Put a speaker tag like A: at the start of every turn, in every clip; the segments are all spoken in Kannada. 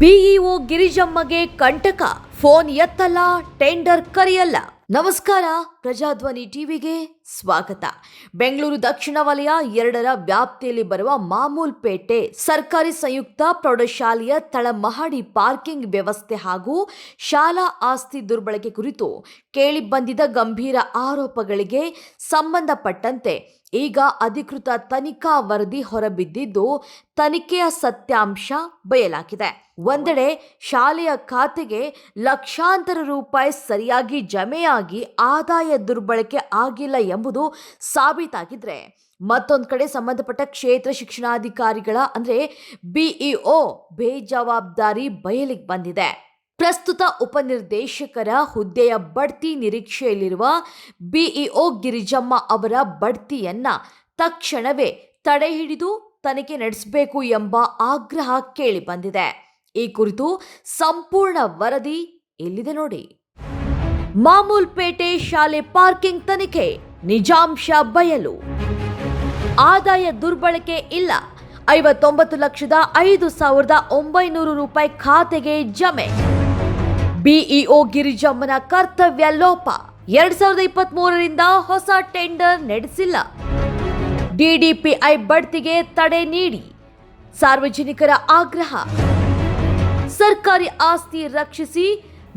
A: ಬಿಇಒ ಗಿರಿಜಮ್ಮಗೆ ಕಂಟಕ, ಫೋನ್ ಎತ್ತಲ್ಲ, ಟೆಂಡರ್ ಕರೆಯಲ್ಲ. ನಮಸ್ಕಾರ, ಪ್ರಜಾಧ್ವನಿ ಟಿವಿಗೆ ಸ್ವಾಗತ. ಬೆಂಗಳೂರು ದಕ್ಷಿಣ ವಲಯ 2ರ ವ್ಯಾಪ್ತಿಯಲ್ಲಿ ಬರುವ ಮಾಮೂಲ್ಪೇಟೆ ಸರ್ಕಾರಿ ಸಂಯುಕ್ತ ಪ್ರೌಢಶಾಲೆಯ ತಳಮಹಡಿ ಪಾರ್ಕಿಂಗ್ ವ್ಯವಸ್ಥೆ ಹಾಗೂ ಶಾಲಾ ಆಸ್ತಿ ದುರ್ಬಳಕೆ ಕುರಿತು ಕೇಳಿಬಂದಿದ್ದ ಗಂಭೀರ ಆರೋಪಗಳಿಗೆ ಸಂಬಂಧಪಟ್ಟಂತೆ ಈಗ ಅಧಿಕೃತ ತನಿಖಾ ವರದಿ ಹೊರಬಿದ್ದಿದ್ದು, ತನಿಖೆಯ ಸತ್ಯಾಂಶ ಬಯಲಾಗಿದೆ. ಒಂದೆಡೆ ಶಾಲೆಯ ಖಾತೆಗೆ ಲಕ್ಷಾಂತರ ರೂಪಾಯಿ ಸರಿಯಾಗಿ ಜಮೆಯಾಗಿ ಆದಾಯ ದುರ್ಬಳಕೆ ಆಗಿಲ್ಲ ಎಂಬುದು ಸಾಬೀತಾಗಿದ್ರೆ, ಮತ್ತೊಂದು ಕಡೆ ಸಂಬಂಧಪಟ್ಟ ಕ್ಷೇತ್ರ ಶಿಕ್ಷಣಾಧಿಕಾರಿಗಳ ಅಂದ್ರೆ ಬಿಇಒ ಬೇಜವಾಬ್ದಾರಿ ಬಯಲಿಗೆ ಬಂದಿದೆ. ಪ್ರಸ್ತುತ ಉಪನಿರ್ದೇಶಕರ ಹುದ್ದೆಯ ಬಡ್ತಿ ನಿರೀಕ್ಷೆಯಲ್ಲಿರುವ ಬಿಇಒ ಗಿರಿಜಮ್ಮ ಅವರ ಬಡ್ತಿಯನ್ನ ತಕ್ಷಣವೇ ತಡೆ ಹಿಡಿದು ತನಿಖೆ ನಡೆಸಬೇಕು ಎಂಬ ಆಗ್ರಹ ಕೇಳಿಬಂದಿದೆ. ಈ ಕುರಿತು ಸಂಪೂರ್ಣ ವರದಿ ಇಲ್ಲಿದೆ ನೋಡಿ. ಮಾಮೂಲ್ಪೇಟೆ ಶಾಲೆ ಪಾರ್ಕಿಂಗ್ ತನಿಖೆ, ನಿಜಾಂಶ ಬಯಲು. ಆದಾಯ ದುರ್ಬಳಕೆ ಇಲ್ಲ, 59,05,900 ರೂಪಾಯಿ ಖಾತೆಗೆ ಜಮೆ. ಬಿಇಒ ಗಿರಿಜಮ್ಮನ ಕರ್ತವ್ಯ ಲೋಪ, 2023ರಿಂದ ಹೊಸ ಟೆಂಡರ್ ನಡೆಸಿಲ್ಲ. ಡಿಡಿಪಿಐ ಬಡ್ತಿಗೆ ತಡೆ ನೀಡಿ ಸಾರ್ವಜನಿಕರ ಆಗ್ರಹ. ಸರ್ಕಾರಿ ಆಸ್ತಿ ರಕ್ಷಿಸಿ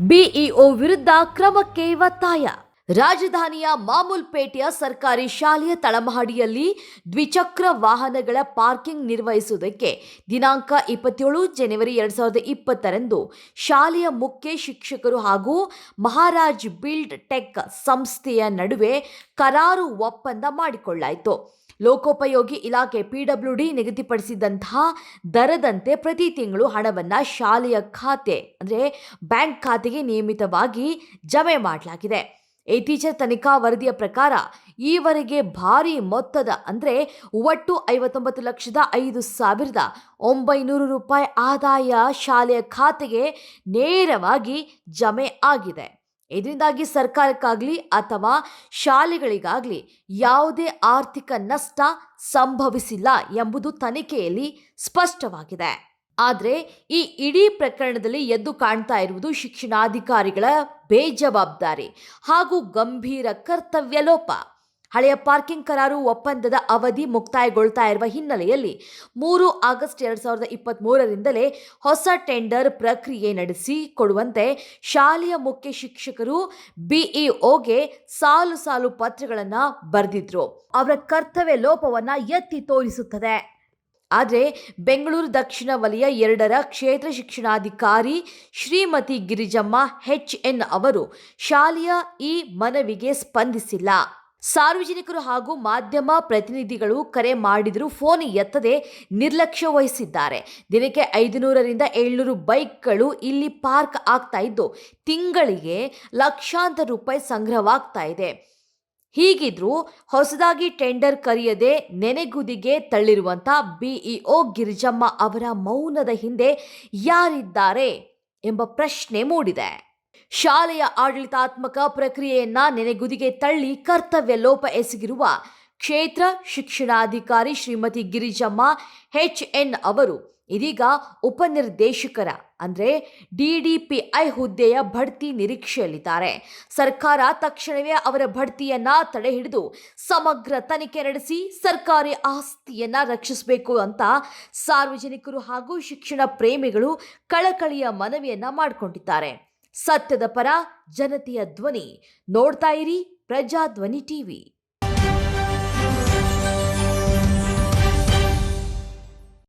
A: ಬಿಇಒ ವಿರುದ್ಧ ಕ್ರಮಕ್ಕೆ ಒತ್ತಾಯ. ರಾಜಧಾನಿಯ ಮಾಮೂಲ್ಪೇಟೆಯ ಸರ್ಕಾರಿ ಶಾಲೆಯ ತಳಮಹಡಿಯಲ್ಲಿ ದ್ವಿಚಕ್ರ ವಾಹನಗಳ ಪಾರ್ಕಿಂಗ್ ನಿರ್ವಹಿಸುವುದಕ್ಕೆ ದಿನಾಂಕ 27 ಜನವರಿ 2020ರಂದು ಶಾಲೆಯ ಮುಖ್ಯ ಶಿಕ್ಷಕರು ಹಾಗೂ ಮಹಾರಾಜ್ ಬಿಲ್ಡ್ ಟೆಕ್ ಸಂಸ್ಥೆಯ ನಡುವೆ ಕರಾರು ಒಪ್ಪಂದ ಮಾಡಿಕೊಳ್ಳಾಯಿತು. ಲೋಕೋಪಯೋಗಿ ಇಲಾಖೆ ಪಿಡಬ್ಲ್ಯೂಡಿ ನಿಗದಿಪಡಿಸಿದಂತಹ ದರದಂತೆ ಪ್ರತಿ ತಿಂಗಳು ಹಣವನ್ನು ಶಾಲೆಯ ಖಾತೆ ಅಂದರೆ ಬ್ಯಾಂಕ್ ಖಾತೆಗೆ ನಿಯಮಿತವಾಗಿ ಜಮೆ ಮಾಡಲಾಗಿದೆ. ಇತ್ತೀಚಿನ ತನಿಖಾ ವರದಿಯ ಪ್ರಕಾರ ಈವರೆಗೆ ಭಾರಿ ಮೊತ್ತದ ಅಂದರೆ ಒಟ್ಟು 59,05,900 ರೂಪಾಯಿ ಆದಾಯ ಶಾಲೆಯ ಖಾತೆಗೆ ನೇರವಾಗಿ ಜಮೆ ಆಗಿದೆ. ಇದರಿಂದಾಗಿ ಸರ್ಕಾರಕ್ಕಾಗಲಿ ಅಥವಾ ಶಾಲೆಗಳಿಗಾಗಲಿ ಯಾವುದೇ ಆರ್ಥಿಕ ನಷ್ಟ ಸಂಭವಿಸಿಲ್ಲ ಎಂಬುದು ತನಿಖೆಯಲ್ಲಿ ಸ್ಪಷ್ಟವಾಗಿದೆ. ಆದರೆ ಈ ಇಡೀ ಪ್ರಕರಣದಲ್ಲಿ ಎದ್ದು ಕಾಣ್ತಾ ಇರುವುದು ಶಿಕ್ಷಣಾಧಿಕಾರಿಗಳ ಬೇಜವಾಬ್ದಾರಿ ಹಾಗೂ ಗಂಭೀರ ಕರ್ತವ್ಯ ಲೋಪ. ಹಳೆಯ ಪಾರ್ಕಿಂಗ್ ಕರಾರು ಒಪ್ಪಂದದ ಅವಧಿ ಮುಕ್ತಾಯಗೊಳ್ತಾ ಇರುವ ಹಿನ್ನೆಲೆಯಲ್ಲಿ 3 ಆಗಸ್ಟ್ 2023ರಿಂದಲೇ ಹೊಸ ಟೆಂಡರ್ ಪ್ರಕ್ರಿಯೆ ನಡೆಸಿ ಕೊಡುವಂತೆ ಶಾಲೆಯ ಮುಖ್ಯ ಶಿಕ್ಷಕರು ಬಿಇಒಗೆ ಸಾಲು ಸಾಲು ಪತ್ರಗಳನ್ನು ಬರೆದಿದ್ರು. ಅವರ ಕರ್ತವ್ಯ ಲೋಪವನ್ನು ಎತ್ತಿ ತೋರಿಸುತ್ತದೆ. ಆದರೆ ಬೆಂಗಳೂರು ದಕ್ಷಿಣ ವಲಯ 2ರ ಕ್ಷೇತ್ರ ಶಿಕ್ಷಣಾಧಿಕಾರಿ ಶ್ರೀಮತಿ ಗಿರಿಜಮ್ಮ HN ಅವರು ಶಾಲೆಯ ಈ ಮನವಿಗೆ ಸ್ಪಂದಿಸಿಲ್ಲ. ಸಾರ್ವಜನಿಕರು ಹಾಗೂ ಮಾಧ್ಯಮ ಪ್ರತಿನಿಧಿಗಳು ಕರೆ ಮಾಡಿದರೂ ಫೋನ್ ಎತ್ತದೆ ನಿರ್ಲಕ್ಷ್ಯ ವಹಿಸಿದ್ದಾರೆ. ದಿನಕ್ಕೆ 500ರಿಂದ 700 ಬೈಕ್ಗಳು ಇಲ್ಲಿ ಪಾರ್ಕ್ ಆಗ್ತಾ ಇದ್ದು, ತಿಂಗಳಿಗೆ ಲಕ್ಷಾಂತರ ರೂಪಾಯಿ ಸಂಗ್ರಹವಾಗ್ತಾ ಇದೆ. ಹೀಗಿದ್ರೂ ಹೊಸದಾಗಿ ಟೆಂಡರ್ ಕರೆಯದೆ ನೆನೆಗುದಿಗೆ ತಳ್ಳಿರುವಂಥ ಬಿಇಒ ಗಿರಿಜಮ್ಮ ಅವರ ಮೌನದ ಹಿಂದೆ ಯಾರಿದ್ದಾರೆ ಎಂಬ ಪ್ರಶ್ನೆ ಮೂಡಿದೆ. ಶಾಲೆಯ ಆಡಳಿತಾತ್ಮಕ ಪ್ರಕ್ರಿಯೆಯನ್ನ ನೆನೆಗುದಿಗೆ ತಳ್ಳಿ ಕರ್ತವ್ಯ ಲೋಪ ಎಸಗಿರುವ ಕ್ಷೇತ್ರ ಶಿಕ್ಷಣಾಧಿಕಾರಿ ಶ್ರೀಮತಿ ಗಿರಿಜಮ್ಮ HN ಅವರು ಇದೀಗ ಉಪನಿರ್ದೇಶಕರ ಅಂದರೆ ಡಿಡಿಪಿಐ ಹುದ್ದೆಯ ಬಡ್ತಿ ನಿರೀಕ್ಷೆಯಲ್ಲಿದ್ದಾರೆ. ಸರ್ಕಾರ ತಕ್ಷಣವೇ ಅವರ ಬಡ್ತಿಯನ್ನ ತಡೆ ಹಿಡಿದು ಸಮಗ್ರ ತನಿಖೆ ನಡೆಸಿ ಸರ್ಕಾರಿ ಆಸ್ತಿಯನ್ನ ರಕ್ಷಿಸಬೇಕು ಅಂತ ಸಾರ್ವಜನಿಕರು ಹಾಗೂ ಶಿಕ್ಷಣ ಪ್ರೇಮಿಗಳು ಕಳಕಳಿಯ ಮನವಿಯನ್ನ ಮಾಡಿಕೊಂಡಿದ್ದಾರೆ. ಸತ್ಯದ ಪರ ಜನತೆಯ ಧ್ವನಿ. ನೋಡ್ತಾ ಇರಿ ಪ್ರಜಾಧ್ವನಿ ಟಿವಿ.